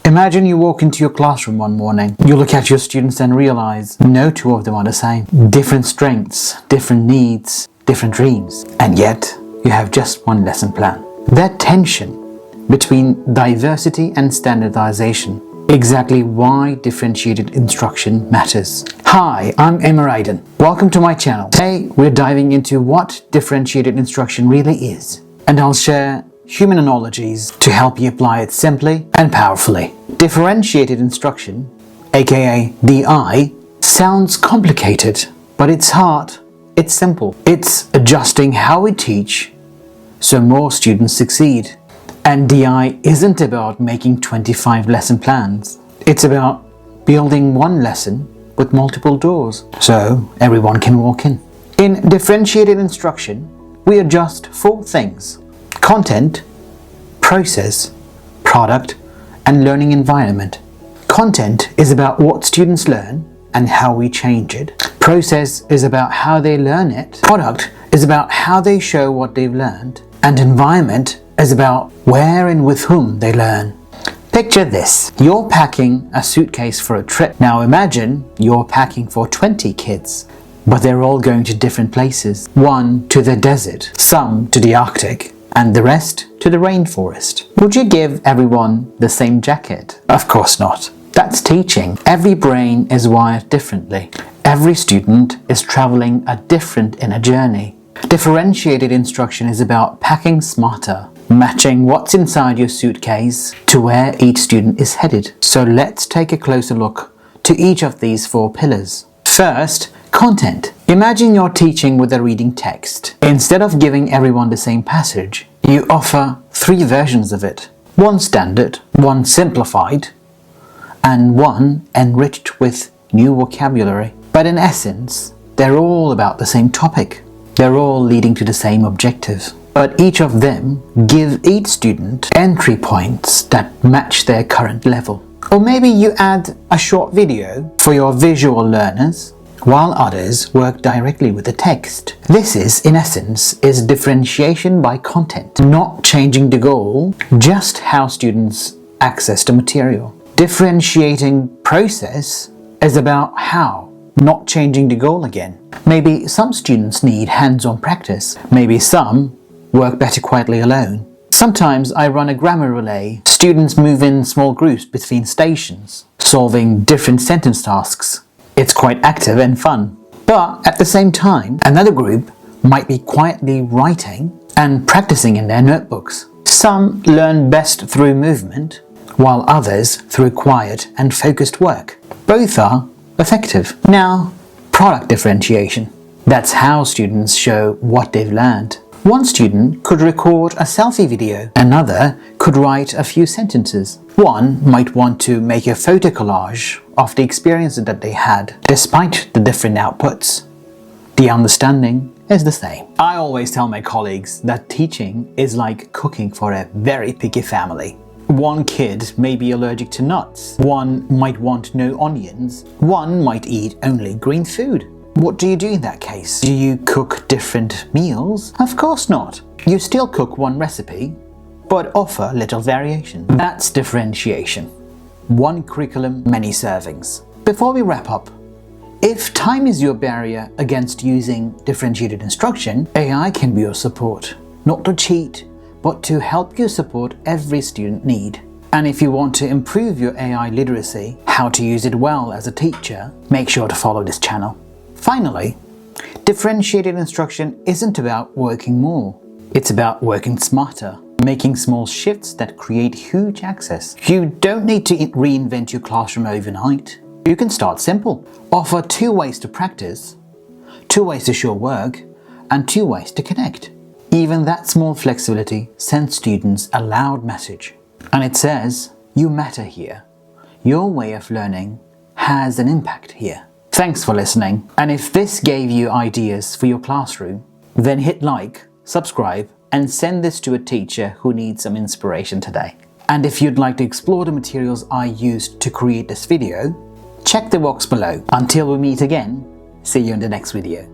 Imagine you walk into your classroom one morning. You look at your students and realize no two of them are the same. Different strengths, different needs, different dreams. And yet, you have just one lesson plan. That tension between diversity and standardization, exactly why differentiated instruction matters. Hi, I'm Emir. Welcome to my channel. Today, we're diving into what differentiated instruction really is. And I'll share human analogies to help you apply it simply and powerfully. Differentiated instruction, aka DI, sounds complicated, but it's hard. It's simple. It's adjusting how we teach so more students succeed. And DI isn't about making 25 lesson plans. It's about building one lesson with multiple doors so everyone can walk in. In differentiated instruction, we adjust 4 things: content, process, product, and learning environment. Content is about what students learn and how we change it. Process is about how they learn it. Product is about how they show what they've learned. And environment is about where and with whom they learn. Picture this. You're packing a suitcase for a trip. Now imagine you're packing for 20 kids, but they're all going to different places. One to the desert, some to the Arctic, and the rest to the rainforest. Would you give everyone the same jacket? Of course not. That's teaching. Every brain is wired differently. Every student is traveling a different inner journey. Differentiated instruction is about packing smarter, matching what's inside your suitcase to where each student is headed. So let's take a closer look to each of these 4 pillars. First, content. Imagine you're teaching with a reading text. Instead of giving everyone the same passage, you offer 3 versions of it. One standard, one simplified, and one enriched with new vocabulary. But in essence, they're all about the same topic. They're all leading to the same objective. But each of them give each student entry points that match their current level. Or maybe you add a short video for your visual learners, while others work directly with the text. This in essence, is differentiation by content, not changing the goal, just how students access the material. Differentiating process is about how, not changing the goal again. Maybe some students need hands-on practice. Maybe some work better quietly alone. Sometimes I run a grammar relay. Students move in small groups between stations, solving different sentence tasks. It's quite active and fun. But at the same time, another group might be quietly writing and practicing in their notebooks. Some learn best through movement, while others through quiet and focused work. Both are effective. Now, product differentiation. That's how students show what they've learned. One student could record a selfie video. Another could write a few sentences. One might want to make a photo collage of the experiences that they had. Despite the different outputs, the understanding is the same. I always tell my colleagues that teaching is like cooking for a very picky family. One kid may be allergic to nuts. One might want no onions. One might eat only green food. What do you do in that case? Do you cook different meals? Of course not. You still cook one recipe, but offer little variation. That's differentiation. One curriculum, many servings. Before we wrap up, if time is your barrier against using differentiated instruction, AI can be your support. Not to cheat, but to help you support every student need. And if you want to improve your AI literacy, how to use it well as a teacher, make sure to follow this channel. Finally, differentiated instruction isn't about working more. It's about working smarter, making small shifts that create huge access. You don't need to reinvent your classroom overnight. You can start simple. Offer 2 ways to practice, 2 ways to show work, and 2 ways to connect. Even that small flexibility sends students a loud message. And it says, you matter here. Your way of learning has an impact here. Thanks for listening. And if this gave you ideas for your classroom, then hit like, subscribe, and send this to a teacher who needs some inspiration today. And if you'd like to explore the materials I used to create this video, check the box below. Until we meet again, see you in the next video.